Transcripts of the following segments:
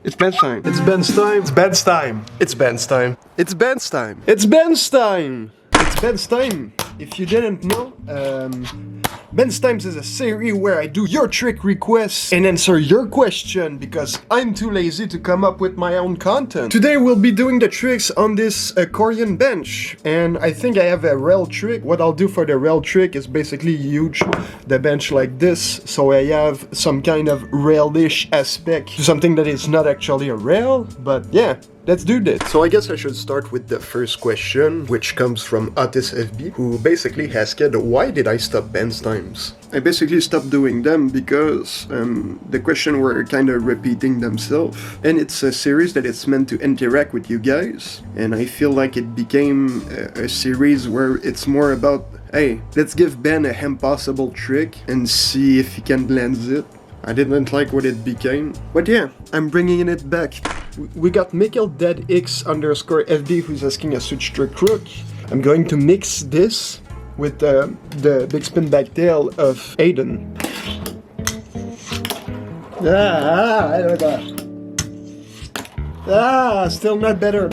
It's Ben's time. It's Ben's time. It's Ben's time. It's Ben's time. It's Ben's time. It's Ben's time. It's Ben's time. If you didn't know, Ben's Times is a series where I do your trick requests and answer your question because I'm too lazy to come up with my own content. Today we'll be doing the tricks on this Korean bench, and I think I have a rail trick. What I'll do for the rail trick is basically huge the bench like this, so I have some kind of railish aspect to something that is not actually a rail, but yeah. Let's do this. So I guess I should start with the first question, which comes from Otis FB, who basically asked, why did I stop Ben's Times? I basically stopped doing them because the question were kind of repeating themselves. And it's a series that it's meant to interact with you guys. And I feel like it became a series where it's more about, hey, let's give Ben a impossible trick and see if he can land it. I didn't like what it became. But yeah, I'm bringing it back. We got MichaelDeadX_FB who's asking a switch trick crook. I'm going to mix this with the big spin back tail of Aiden. Still not better.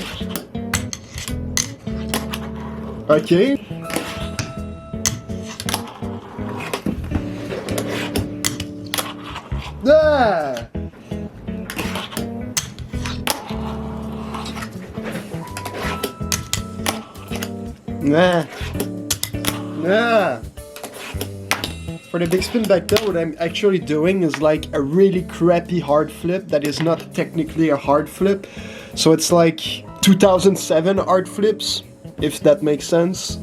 Okay. For the big spin back tail, what I'm actually doing is like a really crappy hard flip that is not technically a hard flip. So it's like 2007 hard flips, if that makes sense.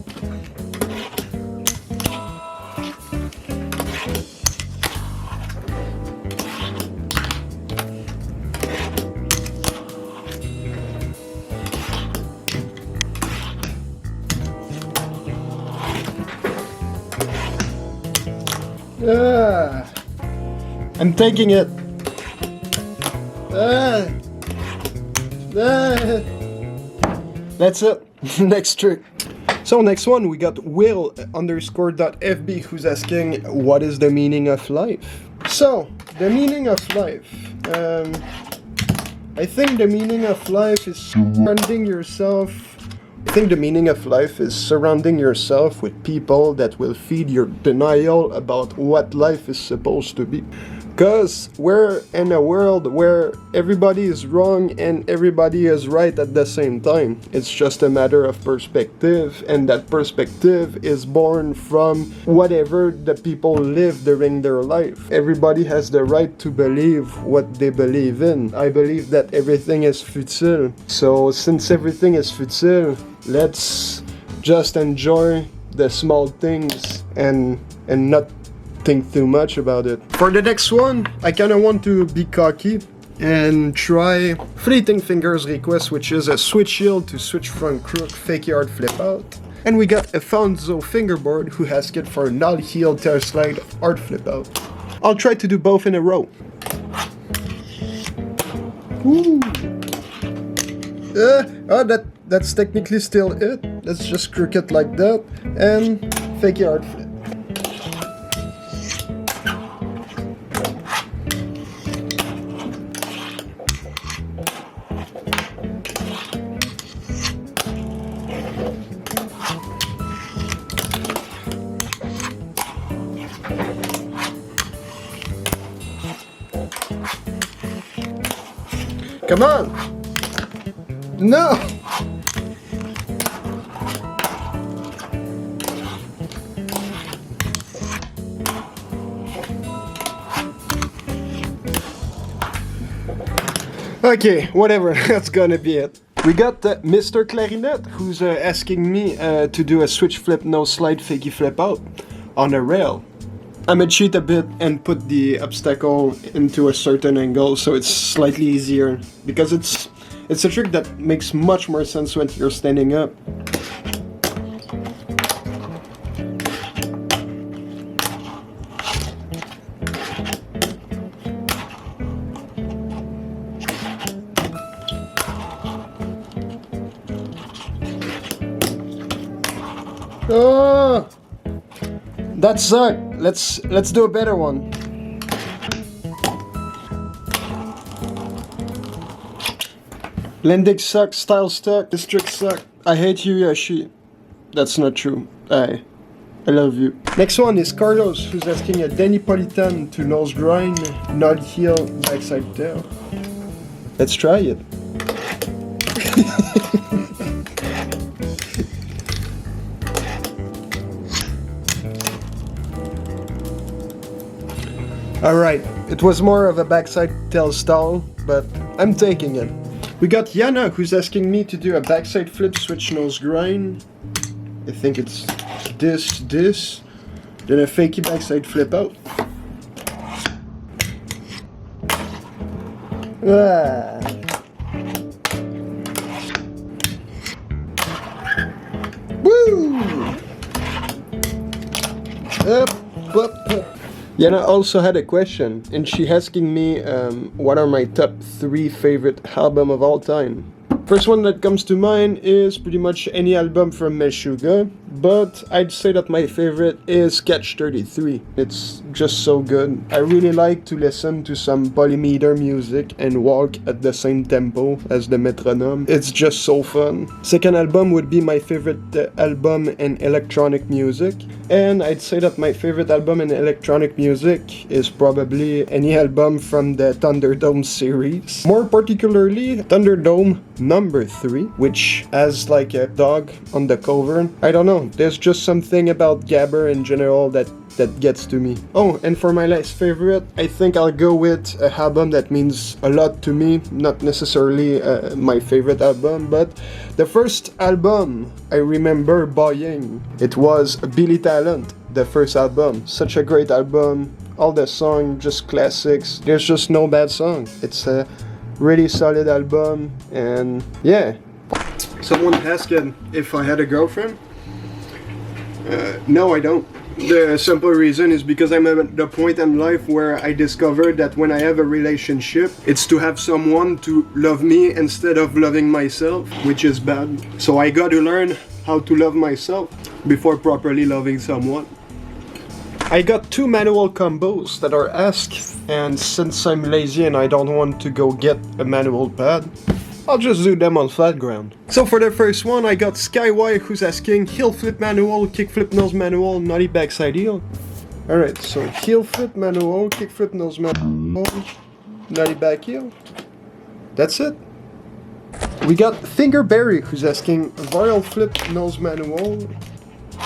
I'm taking it. That's it. Next trick. So next one we got Will_.fb who's asking, what is the meaning of life? So the meaning of life. I think the meaning of life is surrounding yourself. I think the meaning of life is surrounding yourself with people that will feed your denial about what life is supposed to be. Because we're in a world where everybody is wrong and everybody is right at the same time. It's just a matter of perspective, and that perspective is born from whatever the people live during their life. Everybody has the right to believe what they believe in. I believe that everything is futile. So since everything is futile, let's just enjoy the small things and not think too much about it. For the next one, I kind of want to be cocky and try Fleeting Fingers request, which is a switch heel to switch front crook fake yard flip out. And we got Afonso Fingerboard who asked it for a null heel tail slide hard flip out. I'll try to do both in a row. Ooh. That's technically still it. Let's just crook it like that and fake yard flip. Come on! No! Okay, whatever, that's gonna be it. We got Mr. Clarinet, who's asking me to do a switch flip no slide fakey flip out on a rail. I'm gonna cheat a bit and put the obstacle into a certain angle so it's slightly easier, because it's a trick that makes much more sense when you're standing up. Oh, that sucked. Let's do a better one. Lendic sucks, style stuck, district suck. I hate you, Yoshi. That's not true. I love you. Next one is Carlos, who's asking a Danny Politan to nose grind, nod heel, backside tail. Let's try it. Alright, it was more of a backside tail style, but I'm taking it. We got Jana, who's asking me to do a backside flip switch nose grind. I think it's this, then a fakey backside flip out. Ah. Woo! Up. Jana also had a question, and she asking me what are my top 3 favorite album of all time. First one that comes to mind is pretty much any album from Meshuggah, but I'd say that my favorite is Catch 33. It's just so good. I really like to listen to some polymeter music and walk at the same tempo as the metronome. It's just so fun. Second album would be my favorite album in electronic music, and I'd say that my favorite album in electronic music is probably any album from the Thunderdome series. More particularly, Thunderdome number 3, which has like a dog on the cover. I don't know, there's just something about Gabber in general that gets to me. Oh, and for my last favorite, I think I'll go with a album that means a lot to me, not necessarily my favorite album, but the first album I remember buying, it was Billy Talent, the first album. Such a great album, all the songs, just classics, there's just no bad song. It's a really solid album, and yeah. Someone asked if I had a girlfriend. No, I don't. The simple reason is because I'm at the point in life where I discovered that when I have a relationship, it's to have someone to love me instead of loving myself, which is bad. So I got to learn how to love myself before properly loving someone. I got 2 manual combos that are asked, and since I'm lazy and I don't want to go get a manual pad, I'll just do them on flat ground. So for the first one, I got Skywire, who's asking heel flip manual, kick flip nose manual, nutty backside heel. Alright, so heel flip manual, kick flip nose manual, nutty back heel. That's it. We got Fingerberry, who's asking viral flip nose manual,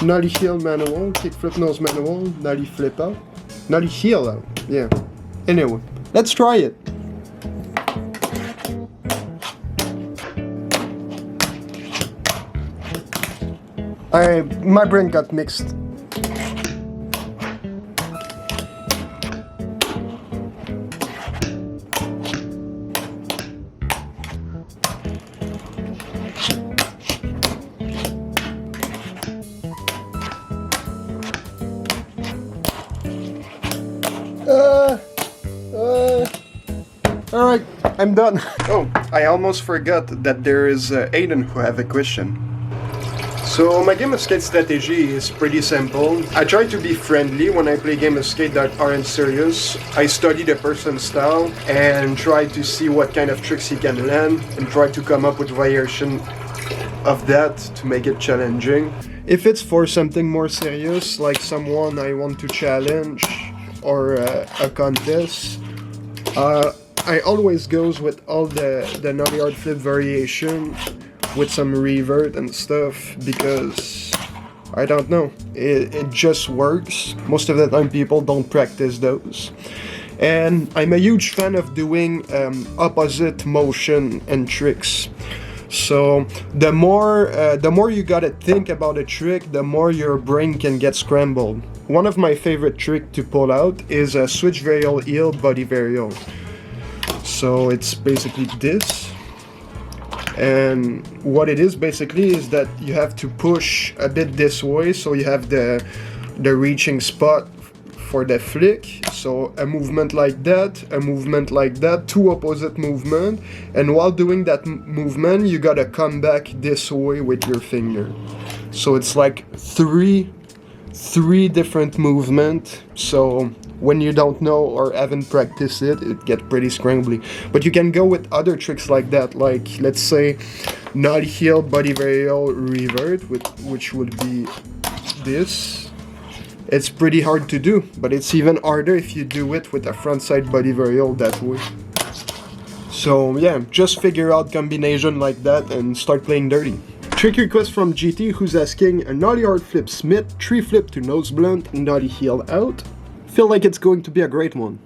nutty heel manual, kick flip nose manual, nutty flip out, nutty heel out, yeah. Anyway, let's try it. My brain got mixed. Alright, I'm done. Oh, I almost forgot that there is Aiden who have a question. So my game of skate strategy is pretty simple. I try to be friendly when I play game of skate that aren't serious. I study the person's style and try to see what kind of tricks he can land and try to come up with variation of that to make it challenging. If it's for something more serious, like someone I want to challenge or a contest, I always goes with all the nutty hard flip variation with some revert and stuff, because I don't know, it just works. Most of the time people don't practice those. And I'm a huge fan of doing opposite motion and tricks. So the more you gotta think about a trick, the more your brain can get scrambled. One of my favorite tricks to pull out is a switch varial heel body varial. So it's basically this. And what it is basically is that you have to push a bit this way, so you have the reaching spot for the flick. So a movement like that, a movement like that, 2 opposite movement, and while doing that movement you gotta come back this way with your finger. So it's like three different movements. So when you don't know or haven't practiced it, it gets pretty scrambly. But you can go with other tricks like that, like let's say nollie heel, body varial, revert, which would be this. It's pretty hard to do, but it's even harder if you do it with a frontside body varial that way. So yeah, just figure out combination like that and start playing dirty. Trick request from GT, who's asking a nollie hard flip Smith, 3 flip to nose blunt, nollie heel out. Feel like it's going to be a great one.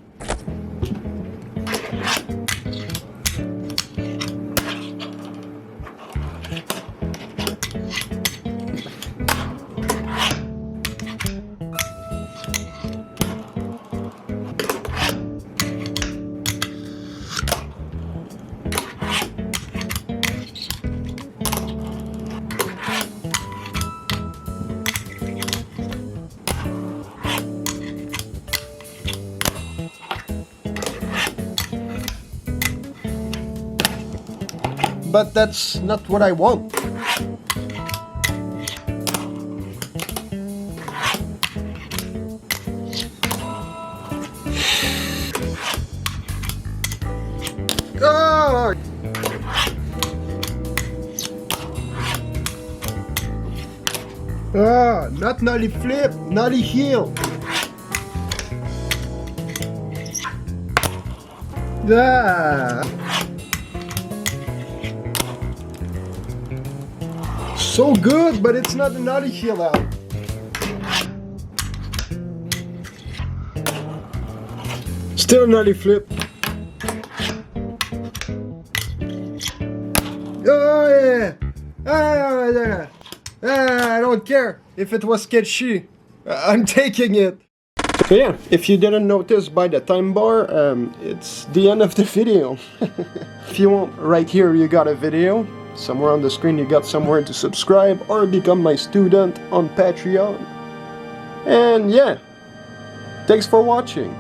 But that's not what I want. Not nollie flip, nollie heel. So good, but it's not a nollie heel out. Still a nollie flip. Oh yeah! I don't care if it was sketchy. I'm taking it. So yeah, if you didn't notice by the time bar, it's the end of the video. If you want, right here you got a video. Somewhere on the screen you got somewhere to subscribe or become my student on Patreon. And yeah, thanks for watching.